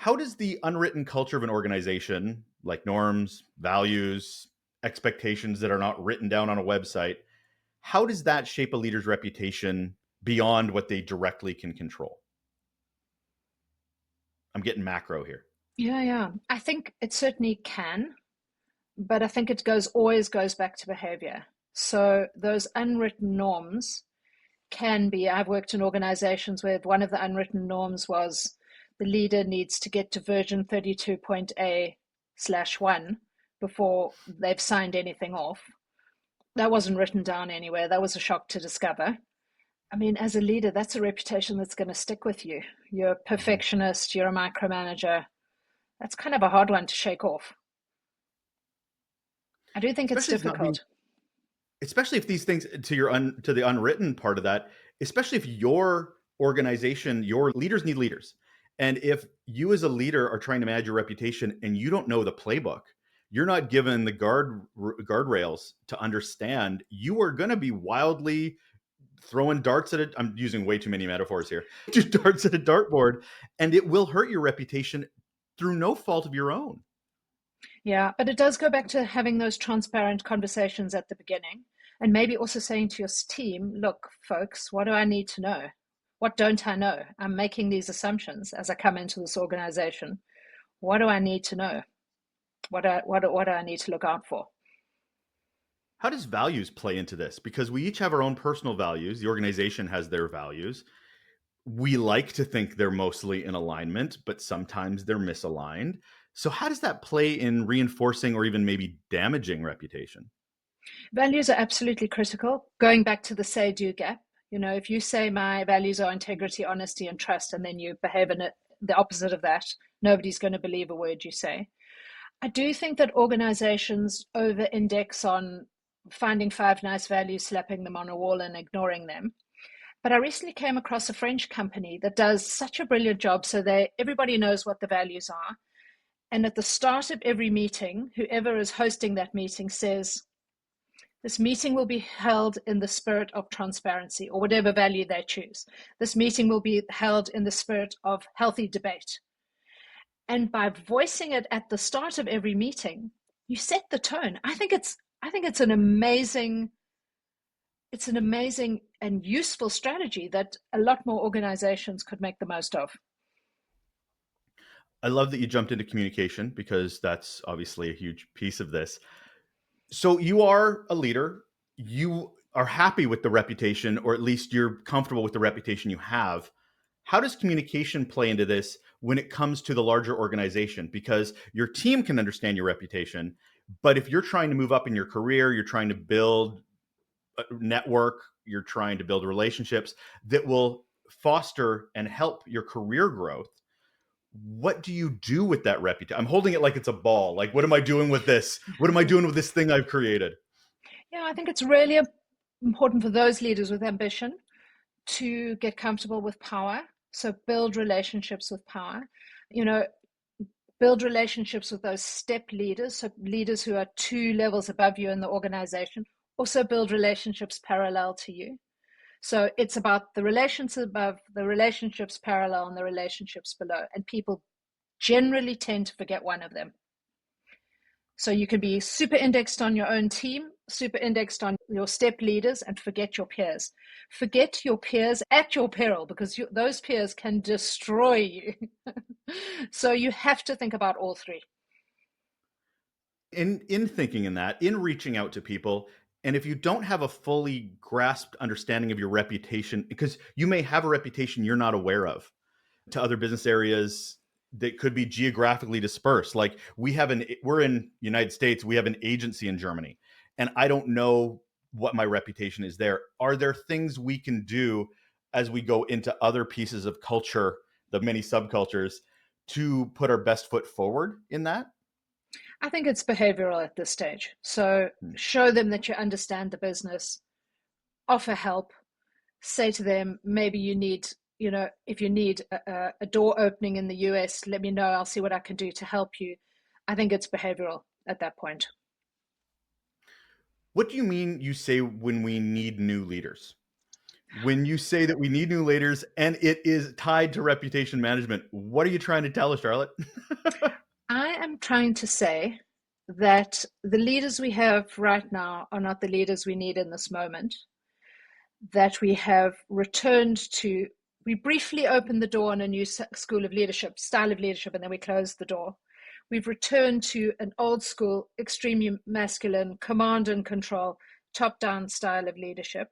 How does the unwritten culture of an organization, like norms, values, expectations that are not written down on a website, how does that shape a leader's reputation beyond what they directly can control? I'm getting macro here. Yeah, yeah. I think it certainly can, but I think it always goes back to behavior. So those unwritten norms can be, I've worked in organizations where one of the unwritten norms was the leader needs to get to version 32.a slash 1 before they've signed anything off. That wasn't written down anywhere. That was a shock to discover. I mean, as a leader, that's a reputation that's going to stick with you. You're a Mhm. perfectionist, you're a micromanager. That's kind of a hard one to shake off. I do think it's Especially if it's not being, difficult. especially if these things to the unwritten part of that, especially if your organization, your leaders need leaders. And if you as a leader are trying to manage your reputation and you don't know the playbook, you're not given the guardrails to understand, you are going to be wildly throwing darts at it. I'm using way too many metaphors here. Just darts at a dartboard, and it will hurt your reputation through no fault of your own. Yeah, but it does go back to having those transparent conversations at the beginning and maybe also saying to your team, look, folks, what do I need to know? What don't I know? I'm making these assumptions as I come into this organization. What do I need to know? What do I need to look out for? How does values play into this? Because we each have our own personal values. The organization has their values. We like to think they're mostly in alignment, but sometimes they're misaligned. So, how does that play in reinforcing or even maybe damaging reputation? Values are absolutely critical. Going back to the say do gap, if you say my values are integrity, honesty, and trust, and then you behave in the opposite of that, nobody's going to believe a word you say. I do think that organizations over index on finding five nice values, slapping them on a wall, and ignoring them. But I recently came across a French company that does such a brilliant job. So everybody knows what the values are. And at the start of every meeting, whoever is hosting that meeting says, this meeting will be held in the spirit of transparency, or whatever value they choose. This meeting will be held in the spirit of healthy debate. And by voicing it at the start of every meeting, you set the tone. I think it's an amazing and useful strategy that a lot more organizations could make the most of. I love that you jumped into communication because that's obviously a huge piece of this. So, you are a leader. You are happy with the reputation, or at least you're comfortable with the reputation you have. How does communication play into this when it comes to the larger organization? Because your team can understand your reputation, but if you're trying to move up in your career, you're trying to build a network, you're trying to build relationships that will foster and help your career growth. What do you do with that reputation? I'm holding it like it's a ball. Like, what am I doing with this? What am I doing with this thing I've created? Yeah, I think it's really important for those leaders with ambition to get comfortable with power. So build relationships with power. You know, build relationships with those step leaders, so leaders who are two levels above you in the organization. Also build relationships parallel to you. So it's about the relationships above, the relationships parallel, and the relationships below. And people generally tend to forget one of them. So you can be super indexed on your own team, super indexed on your step leaders, and forget your peers. Forget your peers at your peril, because those peers can destroy you. So you have to think about all three. In thinking in that, in reaching out to people, and if you don't have a fully grasped understanding of your reputation, because you may have a reputation you're not aware of to other business areas that could be geographically dispersed. Like, we're in United States, we have an agency in Germany, and I don't know what my reputation is there. Are there things we can do as we go into other pieces of culture, the many subcultures, to put our best foot forward in that? I think it's behavioral at this stage. So Hmm. show them that you understand the business, offer help, say to them, maybe you need, if you need a door opening in the US, let me know. I'll see what I can do to help you. I think it's behavioral at that point. What do you mean you say when we need new leaders? When you say that we need new leaders and it is tied to reputation management, what are you trying to tell us, Charlotte? I am trying to say that the leaders we have right now are not the leaders we need in this moment, that we have returned to, we briefly opened the door on a new school of leadership, style of leadership, and then we closed the door. We've returned to an old school, extremely masculine, command and control, top down style of leadership.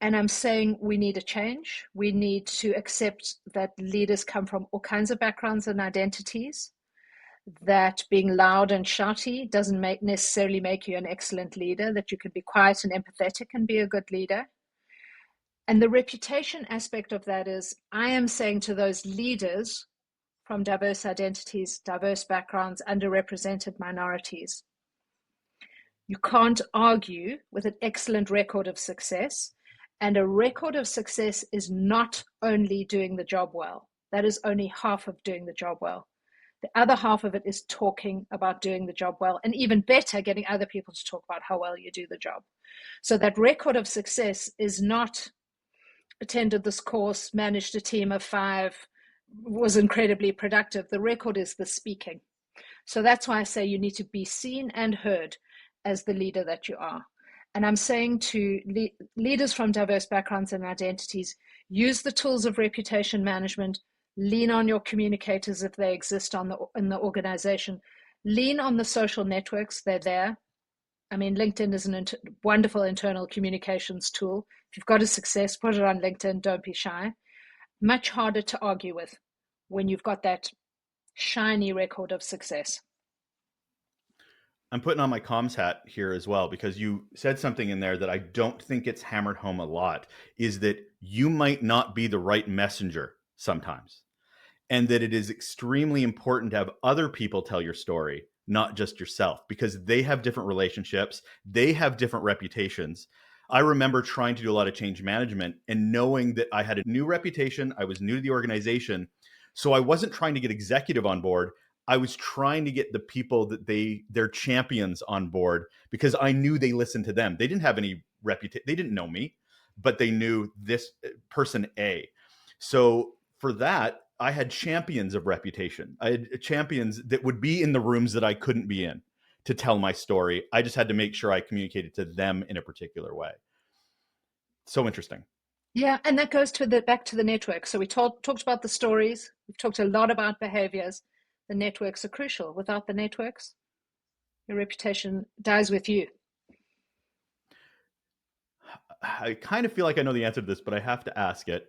And I'm saying we need a change. We need to accept that leaders come from all kinds of backgrounds and identities, that being loud and shouty doesn't necessarily make you an excellent leader, that you can be quiet and empathetic and be a good leader. And the reputation aspect of that is, I am saying to those leaders from diverse identities, diverse backgrounds, underrepresented minorities, you can't argue with an excellent record of success. And a record of success is not only doing the job well. That is only half of doing the job well. The other half of it is talking about doing the job well, and even better, getting other people to talk about how well you do the job. So that record of success is not attended this course, managed a team of 5, was incredibly productive. The record is the speaking. So that's why I say you need to be seen and heard as the leader that you are. And I'm saying to leaders from diverse backgrounds and identities, use the tools of reputation management, lean on your communicators if they exist in the organization, lean on the social networks, they're there. I mean, LinkedIn is a wonderful internal communications tool. If you've got a success, put it on LinkedIn, don't be shy. Much harder to argue with when you've got that shiny record of success. I'm putting on my comms hat here as well, because you said something in there that I don't think gets hammered home a lot, is that you might not be the right messenger sometimes. And that it is extremely important to have other people tell your story, not just yourself, because they have different relationships, they have different reputations. I remember trying to do a lot of change management and knowing that I had a new reputation, I was new to the organization. So I wasn't trying to get executive on board. I was trying to get the people that their champions on board, because I knew they listened to them. They didn't have any reputation, they didn't know me, but they knew this person A. So for that, I had champions of reputation. I had champions that would be in the rooms that I couldn't be in to tell my story. I just had to make sure I communicated to them in a particular way. So interesting. Yeah, and that goes to back to the network. So we talked about the stories. We've talked a lot about behaviors. The networks are crucial. Without the networks, your reputation dies with you. I kind of feel like I know the answer to this, but I have to ask it.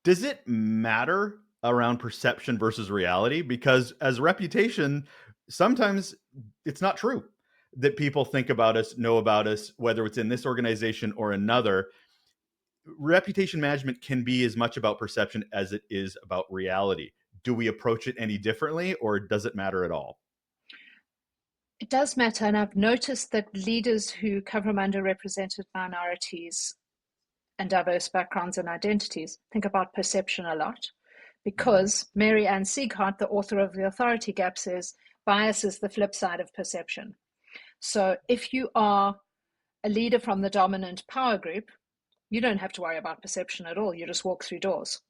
Does it matter around perception versus reality? Because as reputation, sometimes it's not true that people think about us, know about us, whether it's in this organization or another. Reputation management can be as much about perception as it is about reality. Do we approach it any differently, or does it matter at all? It does matter, and I've noticed that leaders who come from underrepresented minorities and diverse backgrounds and identities think about perception a lot, because Mary Ann Sieghart, the author of The Authority Gap, says bias is the flip side of perception. So if you are a leader from the dominant power group, you don't have to worry about perception at all. You just walk through doors.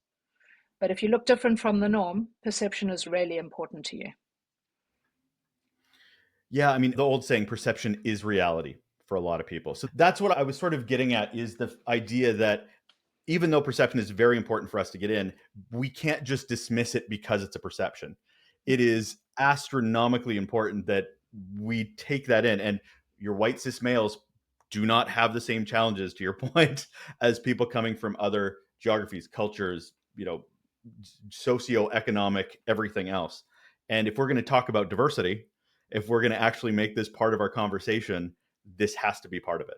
But if you look different from the norm, perception is really important to you. Yeah, I mean, the old saying, perception is reality for a lot of people. So that's what I was sort of getting at, is the idea that even though perception is very important for us to get in, we can't just dismiss it because it's a perception. It is astronomically important that we take that in. And your white cis males do not have the same challenges, to your point, as people coming from other geographies, cultures, socioeconomic, everything else. And if we're going to talk about diversity, if we're going to actually make this part of our conversation, this has to be part of it.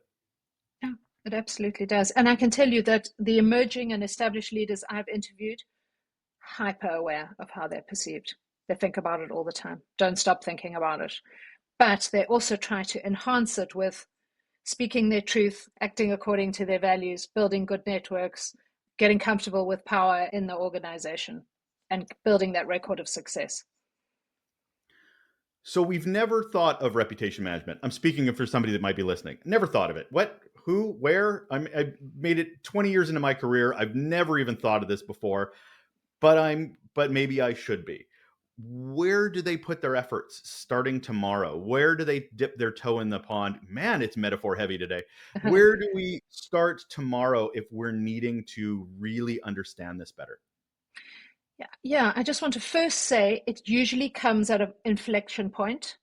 Yeah, it absolutely does. And I can tell you that the emerging and established leaders I've interviewed, hyper aware of how they're perceived. They think about it all the time. Don't stop thinking about it. But they also try to enhance it with speaking their truth, acting according to their values, building good networks, getting comfortable with power in the organization, and building that record of success. So we've never thought of reputation management. I'm speaking for somebody that might be listening. Never thought of it. who, where? I made it 20 years into my career. I've never even thought of this before, but maybe I should be. Where do they put their efforts starting tomorrow? Where do they dip their toe in the pond? Man, it's metaphor heavy today. Where do we start tomorrow if we're needing to really understand this better? Yeah, I just want to first say it usually comes at an inflection point.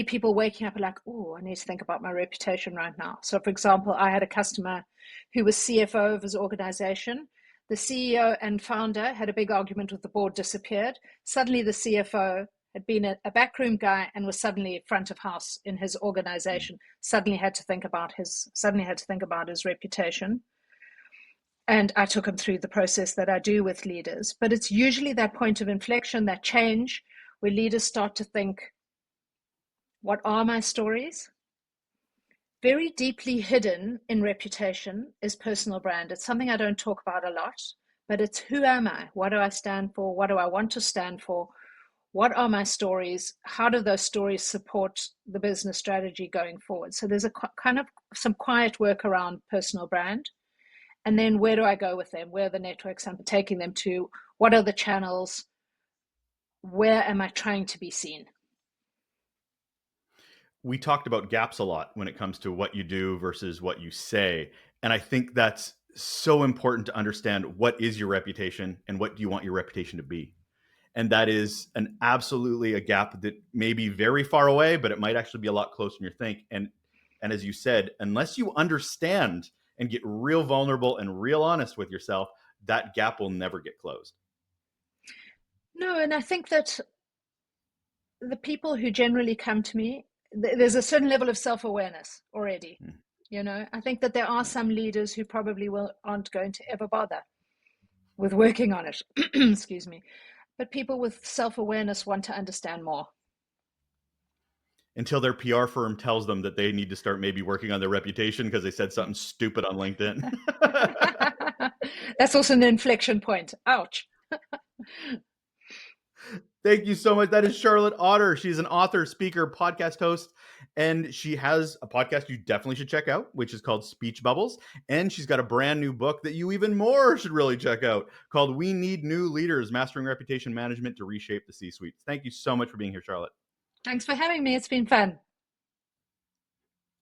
People waking up like, oh, I need to think about my reputation right now. So, for example, I had a customer who was CFO of his organization. The CEO and founder had a big argument with the board, disappeared. Suddenly, the CFO had been a backroom guy and was suddenly front of house in his organization. Suddenly had to think about his reputation. And I took him through the process that I do with leaders. But it's usually that point of inflection, that change, where leaders start to think, what are my stories? Very deeply hidden in reputation is personal brand. It's something I don't talk about a lot, but it's who am I? What do I stand for? What do I want to stand for? What are my stories? How do those stories support the business strategy going forward? So there's a kind of some quiet work around personal brand. And then where do I go with them? Where are the networks I'm taking them to? What are the channels? Where am I trying to be seen? We talked about gaps a lot when it comes to what you do versus what you say. And I think that's so important to understand what is your reputation and what do you want your reputation to be. And that is an absolutely a gap that may be very far away, but it might actually be a lot closer than you think. And as you said, unless you understand and get real vulnerable and real honest with yourself, that gap will never get closed. No, and I think that the people who generally come to me, there's a certain level of self-awareness already. Mm. I think that there are some leaders who probably aren't going to ever bother with working on it. Excuse me. But people with self-awareness want to understand more. Until their PR firm tells them that they need to start maybe working on their reputation because they said something stupid on LinkedIn. That's also an inflection point. Ouch. Thank you so much. That is Charlotte Otter. She's an author, speaker, podcast host, and she has a podcast you definitely should check out, which is called Speech Bubbles. And she's got a brand new book that you even more should really check out called We Need New Leaders, Mastering Reputation Management to Reshape the C-Suite. Thank you so much for being here, Charlotte. Thanks for having me. It's been fun.